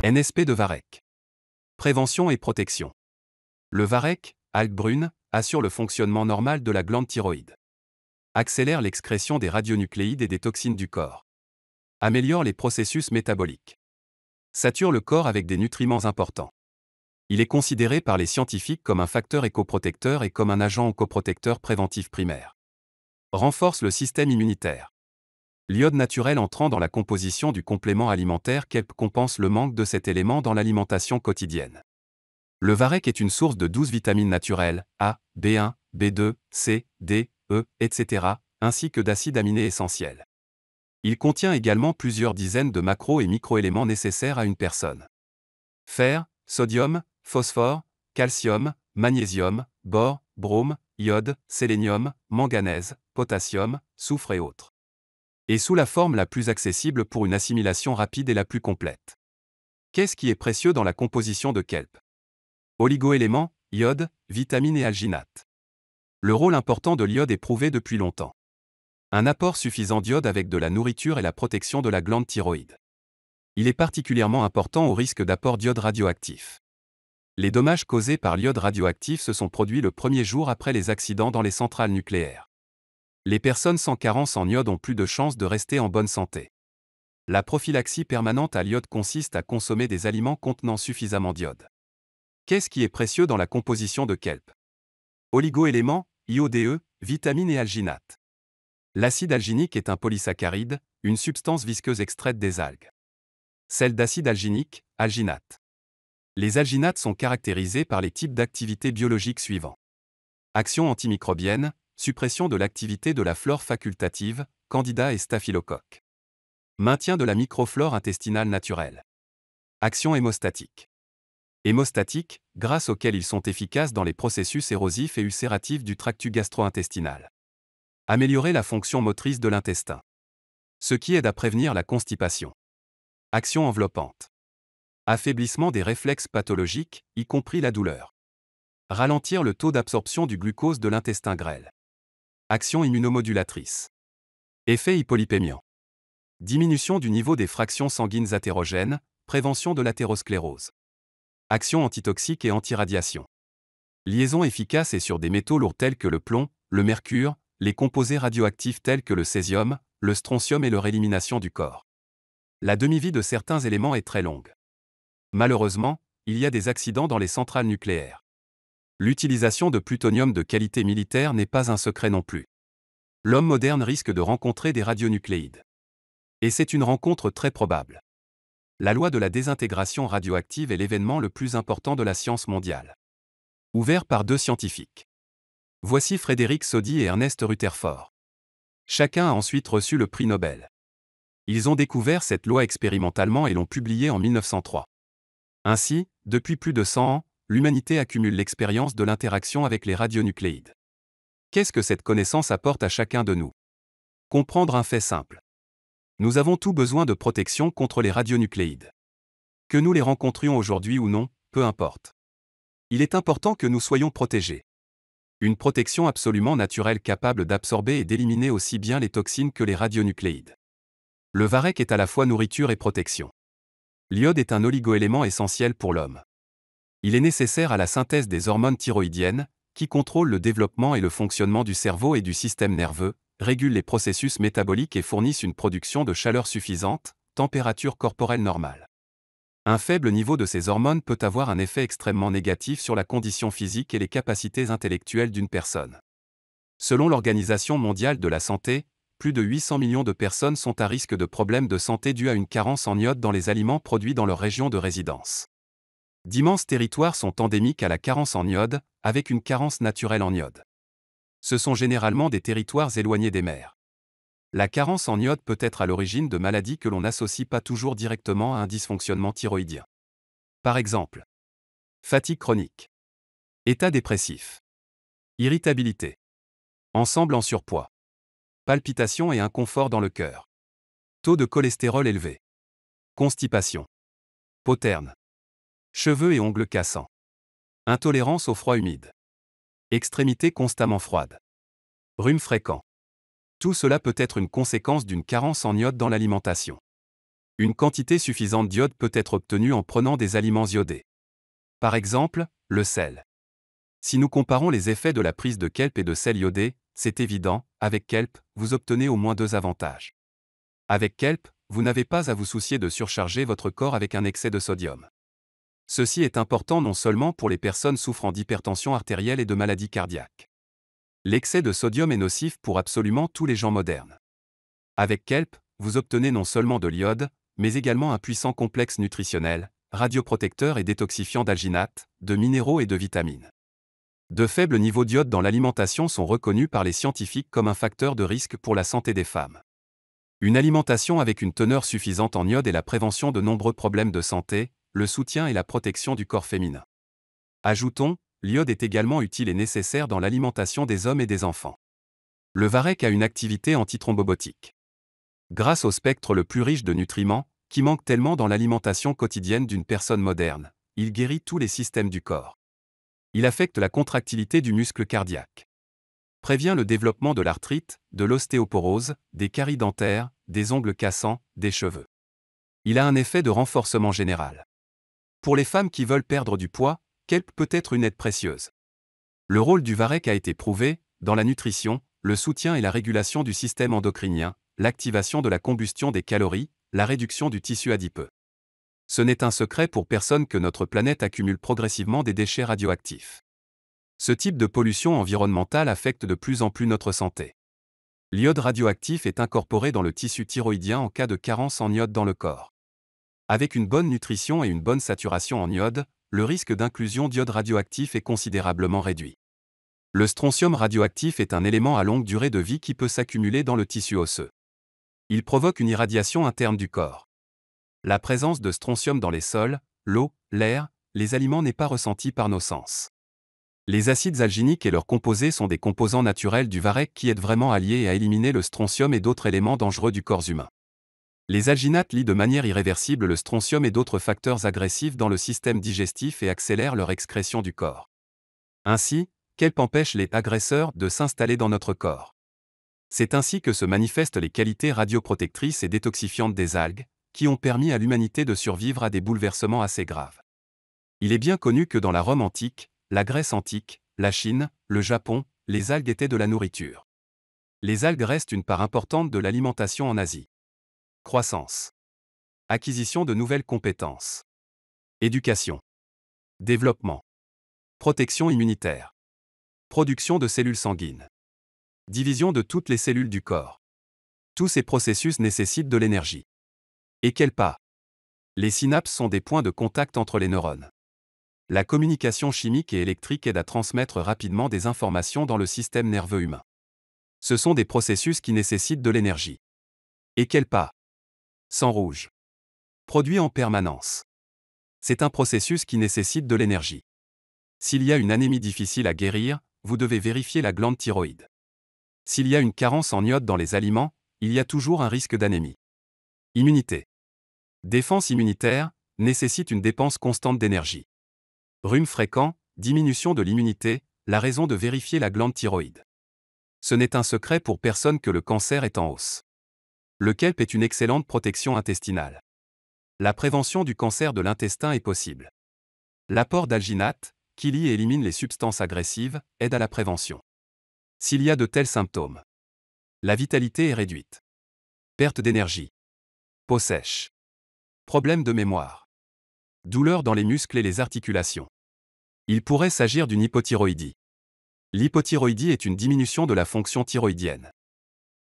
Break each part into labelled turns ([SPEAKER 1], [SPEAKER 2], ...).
[SPEAKER 1] NSP de Varech. Prévention et protection. Le Varech, algue brune, assure le fonctionnement normal de la glande thyroïde. Accélère l'excrétion des radionucléides et des toxines du corps. Améliore les processus métaboliques. Sature le corps avec des nutriments importants. Il est considéré par les scientifiques comme un facteur écoprotecteur et comme un agent oncoprotecteur préventif primaire. Renforce le système immunitaire. L'iode naturel entrant dans la composition du complément alimentaire KELP compense le manque de cet élément dans l'alimentation quotidienne. Le Varech est une source de 12 vitamines naturelles, A, B1, B2, C, D, E, etc., ainsi que d'acides aminés essentiels. Il contient également plusieurs dizaines de macro- et microéléments nécessaires à une personne. Fer, sodium, phosphore, calcium, magnésium, bore, brome, iode, sélénium, manganèse, potassium, soufre et autres. Et sous la forme la plus accessible pour une assimilation rapide et la plus complète. Qu'est-ce qui est précieux dans la composition de KELP? Oligoéléments, iode, vitamines et alginates. Le rôle important de l'iode est prouvé depuis longtemps. Un apport suffisant d'iode avec de la nourriture et la protection de la glande thyroïde. Il est particulièrement important au risque d'apport d'iode radioactif. Les dommages causés par l'iode radioactif se sont produits le premier jour après les accidents dans les centrales nucléaires. Les personnes sans carence en iode ont plus de chances de rester en bonne santé. La prophylaxie permanente à l'iode consiste à consommer des aliments contenant suffisamment d'iode. Qu'est-ce qui est précieux dans la composition de KELP? Oligoéléments, IODE, vitamines et alginates. L'acide alginique est un polysaccharide, une substance visqueuse extraite des algues. Celle d'acide alginique, alginate. Les alginates sont caractérisés par les types d'activités biologiques suivants. Action antimicrobienne, suppression de l'activité de la flore facultative, candida et staphylocoque. Maintien de la microflore intestinale naturelle. Action hémostatique. Hémostatique, grâce auquel ils sont efficaces dans les processus érosifs et ulcératifs du tractus gastro-intestinal. Améliorer la fonction motrice de l'intestin. Ce qui aide à prévenir la constipation. Action enveloppante. Affaiblissement des réflexes pathologiques, y compris la douleur. Ralentir le taux d'absorption du glucose de l'intestin grêle. Action immunomodulatrice. Effet hypolipémiant. Diminution du niveau des fractions sanguines athérogènes, prévention de l'athérosclérose. Action antitoxique et antiradiation. Liaison efficace et sur des métaux lourds tels que le plomb, le mercure, les composés radioactifs tels que le césium, le strontium et leur élimination du corps. La demi-vie de certains éléments est très longue. Malheureusement, il y a des accidents dans les centrales nucléaires. L'utilisation de plutonium de qualité militaire n'est pas un secret non plus. L'homme moderne risque de rencontrer des radionucléides. Et c'est une rencontre très probable. La loi de la désintégration radioactive est l'événement le plus important de la science mondiale. Ouvert par deux scientifiques. Voici Frédéric Soddy et Ernest Rutherford. Chacun a ensuite reçu le prix Nobel. Ils ont découvert cette loi expérimentalement et l'ont publiée en 1903. Ainsi, depuis plus de 100 ans, l'humanité accumule l'expérience de l'interaction avec les radionucléides. Qu'est-ce que cette connaissance apporte à chacun de nous? Comprendre un fait simple. Nous avons tous besoin de protection contre les radionucléides. Que nous les rencontrions aujourd'hui ou non, peu importe. Il est important que nous soyons protégés. Une protection absolument naturelle capable d'absorber et d'éliminer aussi bien les toxines que les radionucléides. Le Varech est à la fois nourriture et protection. L'iode est un oligoélément essentiel pour l'homme. Il est nécessaire à la synthèse des hormones thyroïdiennes, qui contrôlent le développement et le fonctionnement du cerveau et du système nerveux, régulent les processus métaboliques et fournissent une production de chaleur suffisante, température corporelle normale. Un faible niveau de ces hormones peut avoir un effet extrêmement négatif sur la condition physique et les capacités intellectuelles d'une personne. Selon l'Organisation mondiale de la santé, plus de 800 millions de personnes sont à risque de problèmes de santé dus à une carence en iode dans les aliments produits dans leur région de résidence. D'immenses territoires sont endémiques à la carence en iode, avec une carence naturelle en iode. Ce sont généralement des territoires éloignés des mers. La carence en iode peut être à l'origine de maladies que l'on n'associe pas toujours directement à un dysfonctionnement thyroïdien. Par exemple, fatigue chronique, état dépressif, irritabilité, ensemble en surpoids, palpitations et inconfort dans le cœur, taux de cholestérol élevé, constipation, peau terne, cheveux et ongles cassants, intolérance au froid humide, extrémités constamment froides, rhume fréquent. Tout cela peut être une conséquence d'une carence en iode dans l'alimentation. Une quantité suffisante d'iode peut être obtenue en prenant des aliments iodés. Par exemple, le sel. Si nous comparons les effets de la prise de kelp et de sel iodé, c'est évident, avec kelp, vous obtenez au moins deux avantages. Avec kelp, vous n'avez pas à vous soucier de surcharger votre corps avec un excès de sodium. Ceci est important non seulement pour les personnes souffrant d'hypertension artérielle et de maladies cardiaques. L'excès de sodium est nocif pour absolument tous les gens modernes. Avec kelp, vous obtenez non seulement de l'iode, mais également un puissant complexe nutritionnel, radioprotecteur et détoxifiant d'alginates, de minéraux et de vitamines. De faibles niveaux d'iode dans l'alimentation sont reconnus par les scientifiques comme un facteur de risque pour la santé des femmes. Une alimentation avec une teneur suffisante en iode est la prévention de nombreux problèmes de santé, le soutien et la protection du corps féminin. Ajoutons, l'iode est également utile et nécessaire dans l'alimentation des hommes et des enfants. Le varech a une activité antithrombobotique. Grâce au spectre le plus riche de nutriments, qui manque tellement dans l'alimentation quotidienne d'une personne moderne, il guérit tous les systèmes du corps. Il affecte la contractilité du muscle cardiaque. Prévient le développement de l'arthrite, de l'ostéoporose, des caries dentaires, des ongles cassants, des cheveux. Il a un effet de renforcement général. Pour les femmes qui veulent perdre du poids, kelp peut être une aide précieuse. Le rôle du varech a été prouvé, dans la nutrition, le soutien et la régulation du système endocrinien, l'activation de la combustion des calories, la réduction du tissu adipeux. Ce n'est un secret pour personne que notre planète accumule progressivement des déchets radioactifs. Ce type de pollution environnementale affecte de plus en plus notre santé. L'iode radioactif est incorporé dans le tissu thyroïdien en cas de carence en iode dans le corps. Avec une bonne nutrition et une bonne saturation en iode, le risque d'inclusion d'iode radioactif est considérablement réduit. Le strontium radioactif est un élément à longue durée de vie qui peut s'accumuler dans le tissu osseux. Il provoque une irradiation interne du corps. La présence de strontium dans les sols, l'eau, l'air, les aliments n'est pas ressentie par nos sens. Les acides alginiques et leurs composés sont des composants naturels du varech qui aident vraiment à lier et à éliminer le strontium et d'autres éléments dangereux du corps humain. Les alginates lient de manière irréversible le strontium et d'autres facteurs agressifs dans le système digestif et accélèrent leur excrétion du corps. Ainsi, kelp empêche les agresseurs de s'installer dans notre corps. C'est ainsi que se manifestent les qualités radioprotectrices et détoxifiantes des algues, qui ont permis à l'humanité de survivre à des bouleversements assez graves. Il est bien connu que dans la Rome antique, la Grèce antique, la Chine, le Japon, les algues étaient de la nourriture. Les algues restent une part importante de l'alimentation en Asie. Croissance. Acquisition de nouvelles compétences. Éducation. Développement. Protection immunitaire. Production de cellules sanguines. Division de toutes les cellules du corps. Tous ces processus nécessitent de l'énergie. Et quel pas? Les synapses sont des points de contact entre les neurones. La communication chimique et électrique aide à transmettre rapidement des informations dans le système nerveux humain. Ce sont des processus qui nécessitent de l'énergie. Et quel pas? Sang rouge. Produit en permanence. C'est un processus qui nécessite de l'énergie. S'il y a une anémie difficile à guérir, vous devez vérifier la glande thyroïde. S'il y a une carence en iode dans les aliments, il y a toujours un risque d'anémie. Immunité. Défense immunitaire nécessite une dépense constante d'énergie. Rhume fréquent, diminution de l'immunité, la raison de vérifier la glande thyroïde. Ce n'est un secret pour personne que le cancer est en hausse. Le kelp est une excellente protection intestinale. La prévention du cancer de l'intestin est possible. L'apport d'alginates, qui lie et élimine les substances agressives, aide à la prévention. S'il y a de tels symptômes, la vitalité est réduite. Perte d'énergie. Peau sèche. Problème de mémoire. Douleur dans les muscles et les articulations. Il pourrait s'agir d'une hypothyroïdie. L'hypothyroïdie est une diminution de la fonction thyroïdienne.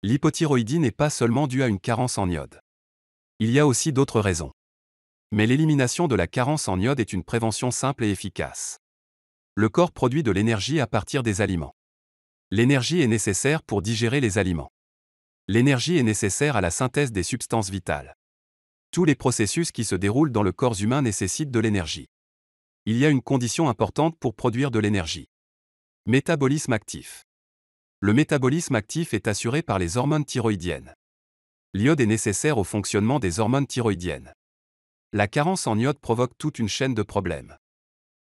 [SPEAKER 1] L'hypothyroïdie n'est pas seulement due à une carence en iode. Il y a aussi d'autres raisons. Mais l'élimination de la carence en iode est une prévention simple et efficace. Le corps produit de l'énergie à partir des aliments. L'énergie est nécessaire pour digérer les aliments. L'énergie est nécessaire à la synthèse des substances vitales. Tous les processus qui se déroulent dans le corps humain nécessitent de l'énergie. Il y a une condition importante pour produire de l'énergie. Métabolisme actif. Le métabolisme actif est assuré par les hormones thyroïdiennes. L'iode est nécessaire au fonctionnement des hormones thyroïdiennes. La carence en iode provoque toute une chaîne de problèmes.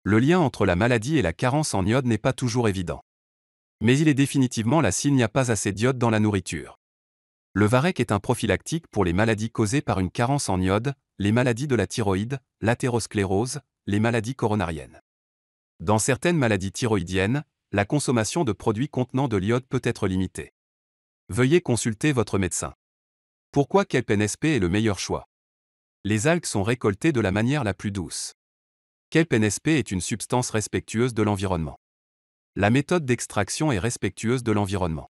[SPEAKER 1] Le lien entre la maladie et la carence en iode n'est pas toujours évident. Mais il est définitivement là s'il n'y a pas assez d'iode dans la nourriture. Le Varec est un prophylactique pour les maladies causées par une carence en iode, les maladies de la thyroïde, l'athérosclérose, les maladies coronariennes. Dans certaines maladies thyroïdiennes, la consommation de produits contenant de l'iode peut être limitée. Veuillez consulter votre médecin. Pourquoi Kelp NSP est le meilleur choix? Les algues sont récoltées de la manière la plus douce. Kelp NSP est une substance respectueuse de l'environnement. La méthode d'extraction est respectueuse de l'environnement.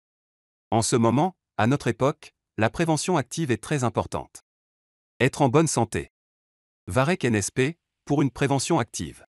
[SPEAKER 1] En ce moment, à notre époque, la prévention active est très importante. Être en bonne santé. Varec NSP, pour une prévention active.